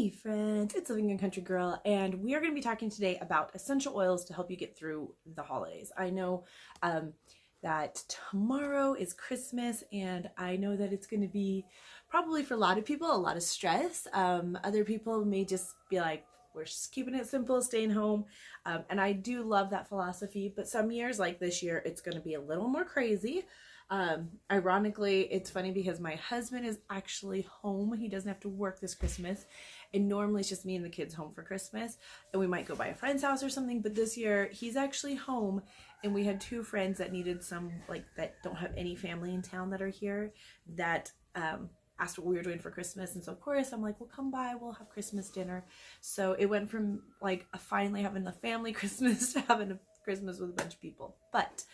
Hey friends, it's Living in Country Girl, and we are going to be talking today about essential oils to help you get through the holidays. I know that tomorrow is Christmas, and I know that it's going to be probably for a lot of people a lot of stress. Other people may just be like, we're just keeping it simple, staying home. And I do love that philosophy, but some years, like this year, it's going to be a little more crazy. Ironically, it's funny because my husband is actually home. He doesn't have to work this Christmas. And normally it's just me and the kids home for Christmas. And we might go by a friend's house or something. But this year he's actually home. And we had two friends that needed that don't have any family in town that are here that asked what we were doing for Christmas. And so of course I'm like, well, come by, we'll have Christmas dinner. So it went from like finally having a family Christmas to having a Christmas with a bunch of people. But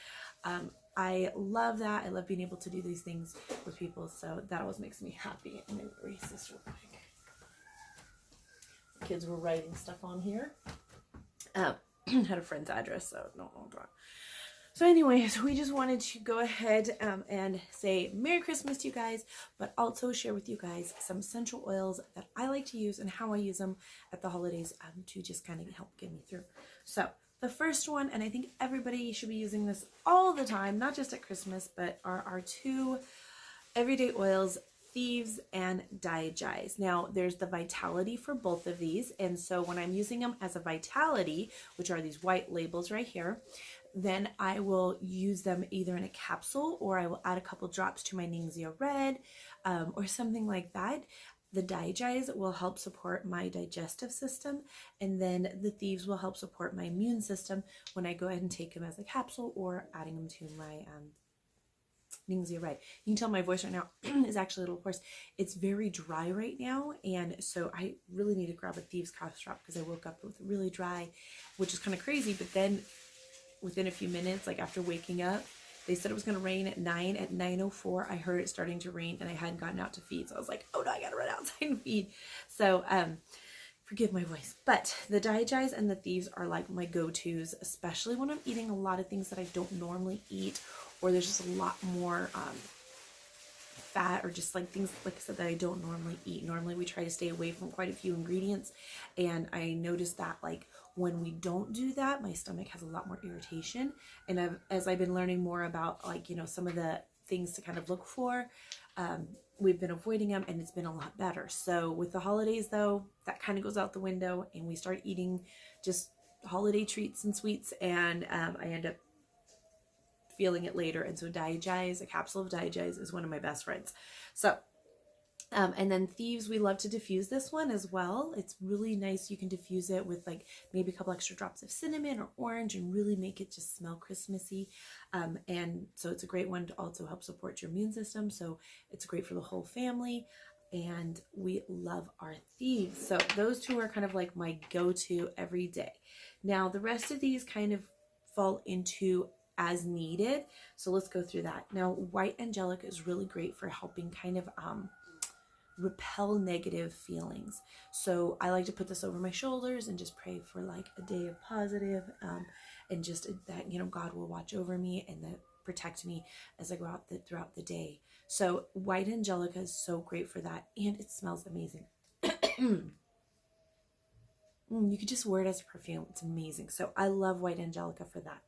I love that. I love being able to do these things with people, so that always makes me happy. I'm going to erase this real quick. The kids were writing stuff on here. Had a friend's address, so no. So anyways, we just wanted to go ahead and say Merry Christmas to you guys, but also share with you guys some essential oils that I like to use and how I use them at the holidays to just kind of help get me through. So the first one, and I think everybody should be using this all the time, not just at Christmas, but are our two everyday oils, Thieves and Digize. Now, there's the Vitality for both of these, and so when I'm using them as a Vitality, which are these white labels right here, then I will use them either in a capsule or I will add a couple drops to my Ningxia Red or something like that. The Digize will help support my digestive system, and then the Thieves will help support my immune system when I go ahead and take them as a capsule or adding them to my Ningxia Red. You can tell my voice right now is actually a little hoarse. It's very dry right now, and so I really need to grab a Thieves cough drop because I woke up with really dry, which is kind of crazy. But then within a few minutes, like after waking up, they said it was going to rain at 9. At 9:04, I heard it starting to rain, and I hadn't gotten out to feed. So I was like, oh no, I got to run outside and feed. So forgive my voice. But the Digize and the Thieves are like my go-tos, especially when I'm eating a lot of things that I don't normally eat, or there's just a lot more fat, or just like things, like I said, that I don't normally eat. Normally we try to stay away from quite a few ingredients, and I noticed that like when we don't do that, my stomach has a lot more irritation. And as I've been learning more about like, you know, some of the things to kind of look for, we've been avoiding them, and it's been a lot better. So with the holidays though, that kind of goes out the window, and we start eating just holiday treats and sweets, and I end up feeling it later. And so Digize, a capsule of Digize, is one of my best friends. So and then Thieves, we love to diffuse this one as well. It's really nice. You can diffuse it with like maybe a couple extra drops of cinnamon or orange and really make it just smell Christmassy. And so it's a great one to also help support your immune system. So it's great for the whole family, and we love our Thieves. So those two are kind of like my go-to every day. Now the rest of these kind of fall into as needed. So let's go through that. Now, White Angelica is really great for helping kind of repel negative feelings. So I like to put this over my shoulders and just pray for like a day of positive, and just that, you know, God will watch over me and that protect me as I go out throughout the day. So White Angelica is so great for that, and it smells amazing. You could just wear it as a perfume. It's amazing. So I love White Angelica for that.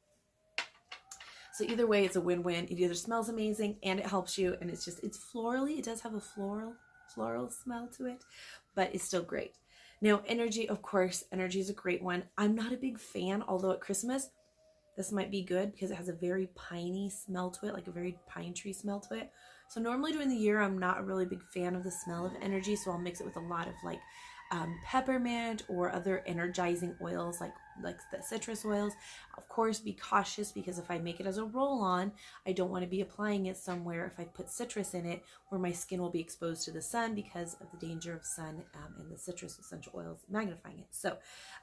So either way, it's a win-win. It either smells amazing and it helps you, and it's florally. It does have a floral smell to it, but it's still great. Now, Energy, of course, Energy is a great one. I'm not a big fan, although at Christmas, this might be good because it has a very piney smell to it, like a very pine tree smell to it. So normally during the year, I'm not a really big fan of the smell of Energy, so I'll mix it with a lot of like peppermint or other energizing oils like the citrus oils. Of course, be cautious, because if I make it as a roll-on, I don't want to be applying it somewhere if I put citrus in it where my skin will be exposed to the sun because of the danger of sun and the citrus essential oils magnifying it. So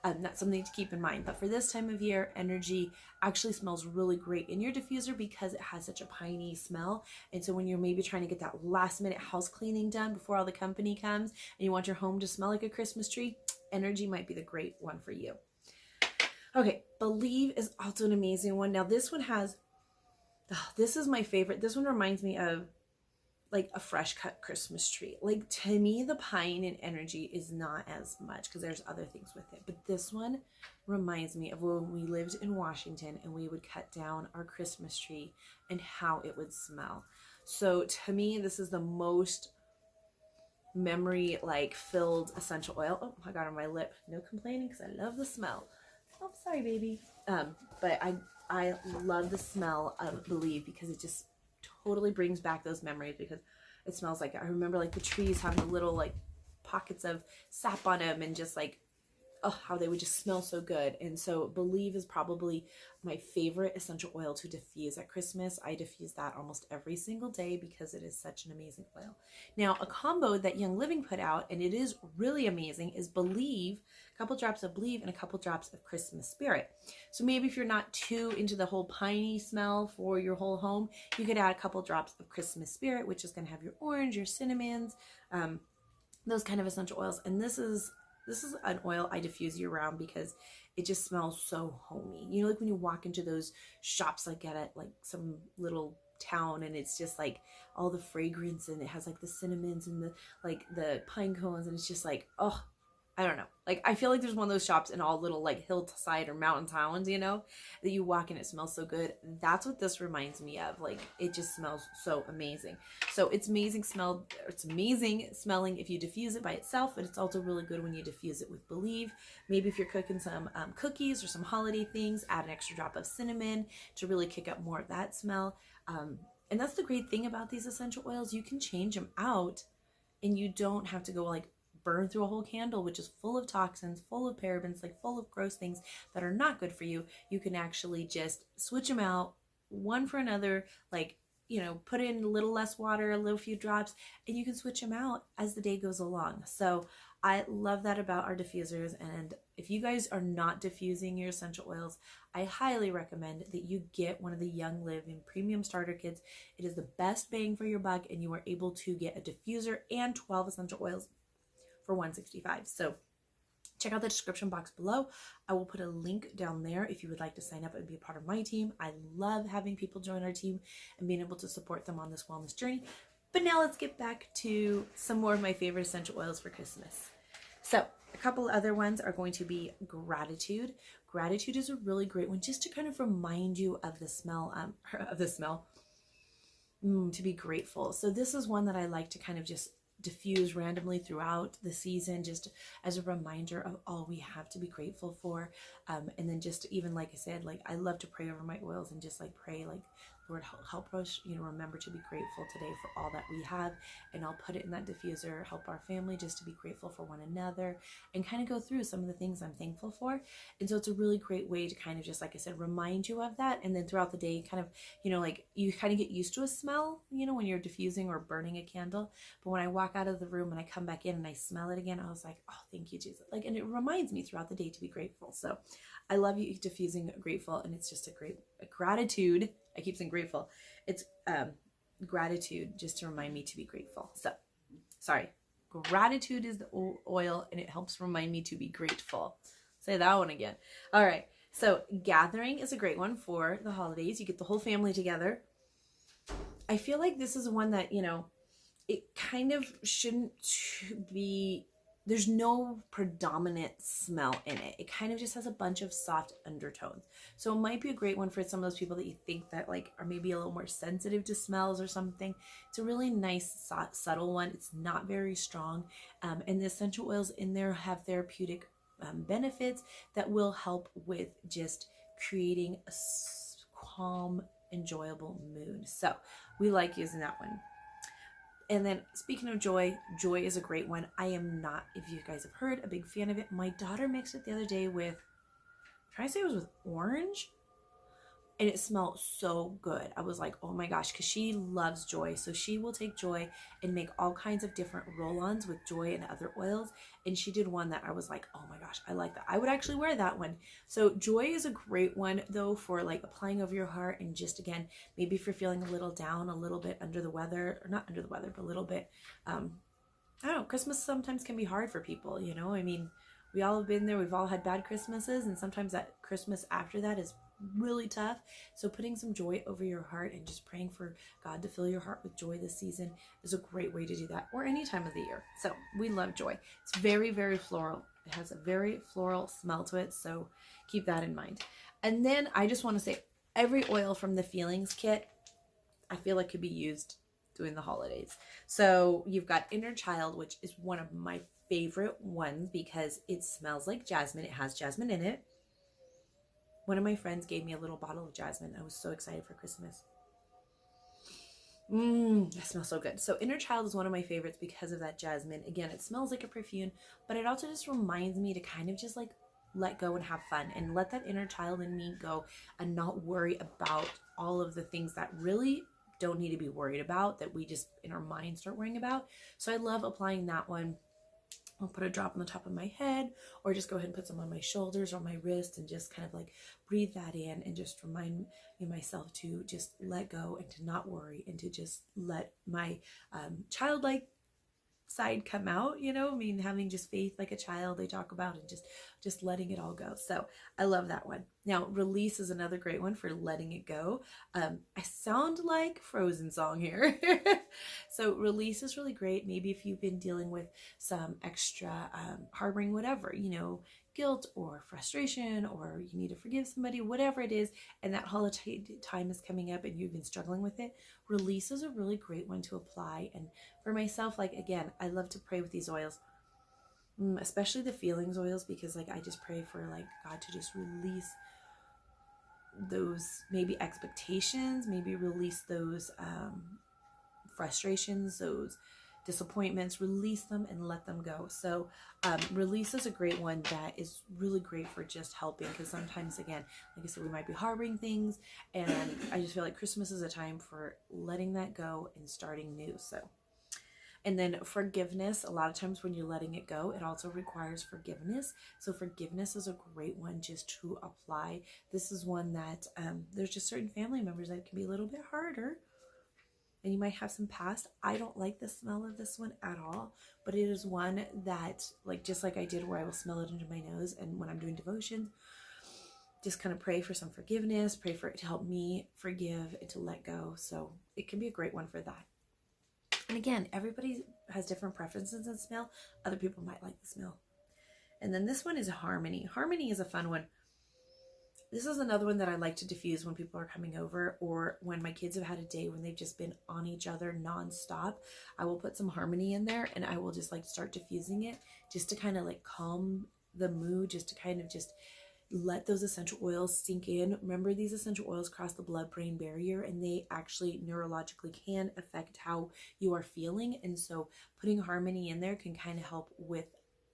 that's something to keep in mind. But for this time of year, Energy actually smells really great in your diffuser because it has such a piney smell. And so when you're maybe trying to get that last minute house cleaning done before all the company comes and you want your home to smell like a Christmas tree, Energy might be the great one for you. Okay, Believe is also an amazing one. Now this one has, this is my favorite. This one reminds me of like a fresh cut Christmas tree. Like to me, the pine and energy is not as much because there's other things with it. But this one reminds me of when we lived in Washington and we would cut down our Christmas tree and how it would smell. So to me, this is the most memory like filled essential oil. Oh, I got it on my lip. No complaining because I love the smell. Oh, sorry, baby. But I love the smell of Believe because it just totally brings back those memories because it smells like, I remember like the trees having the little like pockets of sap on them and just like, oh, how they would just smell so good. And so Believe is probably my favorite essential oil to diffuse at Christmas. I diffuse that almost every single day because it is such an amazing oil. Now, a combo that Young Living put out, and it is really amazing, is Believe, a couple drops of Believe and a couple drops of Christmas Spirit. So maybe if you're not too into the whole piney smell for your whole home, you could add a couple drops of Christmas Spirit, which is going to have your orange, your cinnamons, those kind of essential oils. And this is an oil I diffuse year round because it just smells so homey. You know, like when you walk into those shops like at like some little town and it's just like all the fragrance and it has like the cinnamons and the pine cones and it's just like, oh, I don't know. Like I feel like there's one of those shops in all little like hillside or mountain towns, you know, that you walk and it smells so good. That's what this reminds me of. Like it just smells so amazing. So it's amazing smelling if you diffuse it by itself, but it's also really good when you diffuse it with Believe. Maybe if you're cooking some cookies or some holiday things, add an extra drop of cinnamon to really kick up more of that smell. And that's the great thing about these essential oils. You can change them out and you don't have to go like burn through a whole candle, which is full of toxins, full of parabens, like full of gross things that are not good for you. You can actually just switch them out one for another, like, you know, put in a little less water, a little few drops, and you can switch them out as the day goes along. So I love that about our diffusers. And if you guys are not diffusing your essential oils, I highly recommend that you get one of the Young Living Premium Starter Kits. It is the best bang for your buck, and you are able to get a diffuser and 12 essential oils for $165. So check out the description box below. I will put a link down there if you would like to sign up and be a part of my team. I love having people join our team and being able to support them on this wellness journey. But now let's get back to some more of my favorite essential oils for Christmas. So a couple other ones are going to be Gratitude. Gratitude is a really great one just to kind of remind you of the smell, to be grateful. So this is one that I like to kind of just diffuse randomly throughout the season, just as a reminder of all we have to be grateful for. And then just even, like I said, like I love to pray over my oils and just like pray like, Lord, help us, you know, remember to be grateful today for all that we have. And I'll put it in that diffuser, help our family just to be grateful for one another and kind of go through some of the things I'm thankful for. And so it's a really great way to kind of just, like I said, remind you of that. And then throughout the day, kind of, you know, like you kind of get used to a smell, you know, when you're diffusing or burning a candle. But when I walk out of the room and I come back in and I smell it again, I was like, oh, thank you, Jesus. Like, and it reminds me throughout the day to be grateful. So I love you diffusing grateful. And it's just a gratitude. I keep saying grateful. It's gratitude just to remind me to be grateful. So, sorry. Gratitude is the oil and it helps remind me to be grateful. Say that one again. All right. So, Gathering is a great one for the holidays. You get the whole family together. I feel like this is one that, you know, it kind of shouldn't be, there's no predominant smell in it. It kind of just has a bunch of soft undertones. So it might be a great one for some of those people that you think that like are maybe a little more sensitive to smells or something. It's a really nice, subtle one. It's not very strong. And the essential oils in there have therapeutic benefits that will help with just creating a calm, enjoyable mood. So we like using that one. And then speaking of joy is a great one. I am not, if you guys have heard, a big fan of it. My daughter mixed it the other day with, I'm trying to say it was with orange. And it smelled so good. I was like, oh my gosh, because she loves Joy. So she will take Joy and make all kinds of different roll-ons with Joy and other oils. And she did one that I was like, oh my gosh, I like that. I would actually wear that one. So Joy is a great one though for like applying over your heart. And just again, maybe if you're feeling a little down, a little bit under the weather, or not under the weather, but a little bit, I don't know, Christmas sometimes can be hard for people, you know? I mean, we all have been there. We've all had bad Christmases. And sometimes that Christmas after that is really tough. So putting some joy over your heart and just praying for God to fill your heart with joy this season is a great way to do that, or any time of the year. So we love joy. It's very, very floral. It has a very floral smell to it, so keep that in mind. And then I just want to say, every oil from the Feelings kit, I feel like could be used during the holidays. So you've got Inner Child, which is one of my favorite ones because it smells like jasmine. It has jasmine in it. One of my friends gave me a little bottle of jasmine. I was so excited for Christmas. That smells so good. So Inner Child is one of my favorites because of that jasmine. Again, it smells like a perfume, but it also just reminds me to kind of just like let go and have fun and let that inner child in me go and not worry about all of the things that really don't need to be worried about, that we just in our mind start worrying about. So I love applying that one. I'll put a drop on the top of my head, or just go ahead and put some on my shoulders or my wrist, and just kind of like breathe that in and just remind myself to just let go and to not worry, and to just let my childlike side come out, having just faith like a child they talk about, and just letting it all go. So I love that one. Now, Release is another great one for letting it go. I sound like Frozen song here. So Release is really great. Maybe if you've been dealing with some extra harboring whatever, guilt or frustration, or you need to forgive somebody, whatever it is, and that holiday time is coming up and you've been struggling with it, Release is a really great one to apply. And for myself, like, again, I love to pray with these oils, especially the Feelings oils, because like I just pray for like God to just release those maybe expectations, maybe release those frustrations, those disappointments, release them and let them go. So Release is a great one that is really great for just helping, because sometimes, again, like I said, we might be harboring things, and I just feel like Christmas is a time for letting that go and starting new. So, and then Forgiveness, a lot of times when you're letting it go, it also requires forgiveness. So Forgiveness is a great one just to apply. This is one that there's just certain family members that can be a little bit harder, and you might have some past. I don't like the smell of this one at all, but it is one that, like, just like I did where I will smell it under my nose, and when I'm doing devotions, just kind of pray for some forgiveness, pray for it to help me forgive and to let go. So it can be a great one for that. And again, everybody has different preferences in smell. Other people might like the smell. And then this one is Harmony. Harmony is a fun one. This is another one that I like to diffuse when people are coming over, or when my kids have had a day when they've just been on each other nonstop. I will put some Harmony in there, and I will just like start diffusing it just to kind of like calm the mood, just to kind of just let those essential oils sink in. Remember, these essential oils cross the blood-brain barrier, and they actually neurologically can affect how you are feeling. And so putting Harmony in there can kind of help with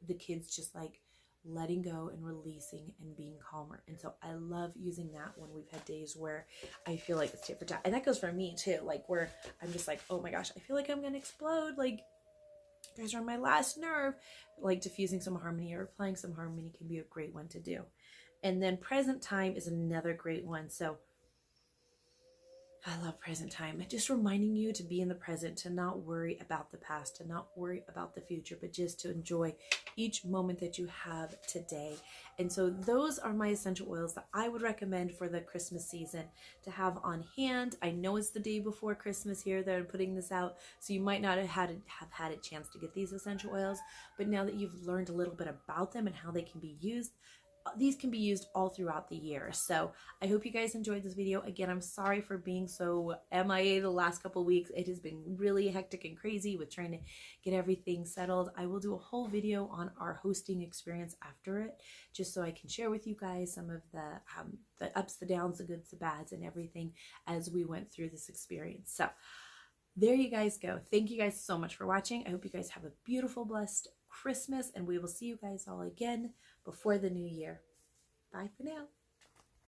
the kids just like letting go and releasing and being calmer. And so I love using that when we've had days where I feel like it's tit for tat. And that goes for me too, like where I'm just like, oh my gosh, I feel like I'm gonna explode, like you guys are on my last nerve. Like diffusing some Harmony or applying some Harmony can be a great one to do. And then Present Time is another great one. So I love Present Time. Just reminding you to be in the present, to not worry about the past, to not worry about the future, but just to enjoy each moment that you have today. And so those are my essential oils that I would recommend for the Christmas season to have on hand. I know it's the day before Christmas here that I'm putting this out, so you might not have had a chance to get these essential oils, but now that you've learned a little bit about them and how they can be used, these can be used all throughout the year. So I hope you guys enjoyed this video. Again, I'm sorry for being so MIA the last couple weeks. It has been really hectic and crazy with trying to get everything settled. I will do a whole video on our hosting experience after it, just so I can share with you guys some of the ups, the downs, the goods, the bads, and everything as we went through this experience. So there you guys go. Thank you guys so much for watching. I hope you guys have a beautiful, blessed Christmas, and we will see you guys all again before the new year. Bye for now.